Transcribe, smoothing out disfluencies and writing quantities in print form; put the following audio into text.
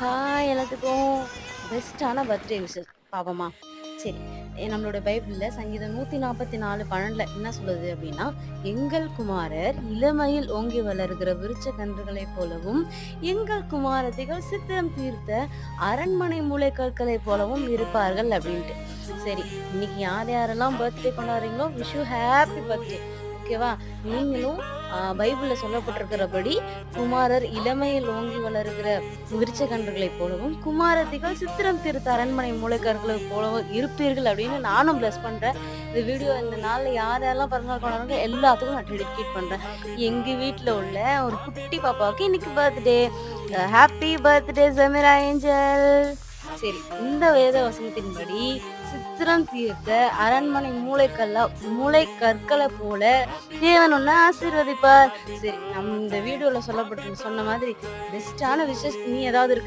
Hi எல்லாத்துக்கும் பெஸ்ட்டான birthday wishes பாப்போமா? சரி. நம்மளோட பைபிள்ல சங்கீதம் 144:12 என்ன சொல்லுது அப்படின்னா, "எங்கள் குமாரர் இளமையில் ஓங்கி வளருகிற விருட்ச கன்றுகளைப் போலவும், எங்கள் குமாரத்திகள் சித்திரம் தீர்த்த அரண்மனை மூலைக்கற்களைப் போலவும் இருப்பார்கள்" அப்படின்ட்டு. சரி, இன்னைக்கு யார் யாரெல்லாம் பர்த்டே கொண்டாடுறீங்களோ, விஷ் யூ ஹேப்பி பர்த்டே. ஓகேவா? நீங்களும் பைபிள்ல சொல்லப்பட்டிருக்கிறபடி குமாரர் இளமையில் ஓங்கி வளருகிற விருட்ச கன்றுகளைப் போலவும், குமாரத்திகள் சித்திரம் தீர்த்த அரண்மனை மூலைக்கற்களைப் போலவும் இருப்பீர்கள் அப்படின்னு நானும் பிளஸ் பண்றேன். இந்த வீடியோ இந்த நாள்ல யார் யாரெல்லாம் பிறந்தநாள் கொண்டாடுறாங்களோ எல்லாத்துக்கும் நான் டெடிகேட் பண்றேன். எங்க வீட்ல உள்ள ஒரு குட்டி பாப்பாவுக்கு இன்னைக்கு birthday. Happy birthday Sameera Angel. சரி, இந்த வேத வசனத்தின்படி சித்திரம் தீர்த்த அரண்மனை மூளை கற்களை போல தேவன் உன்னை ஆசீர்வதிப்பார். சரி, நம்ம இந்த வீடியோல சொன்ன மாதிரி பெஸ்டான விஷஸ் நீ ஏதாவது இருக்கு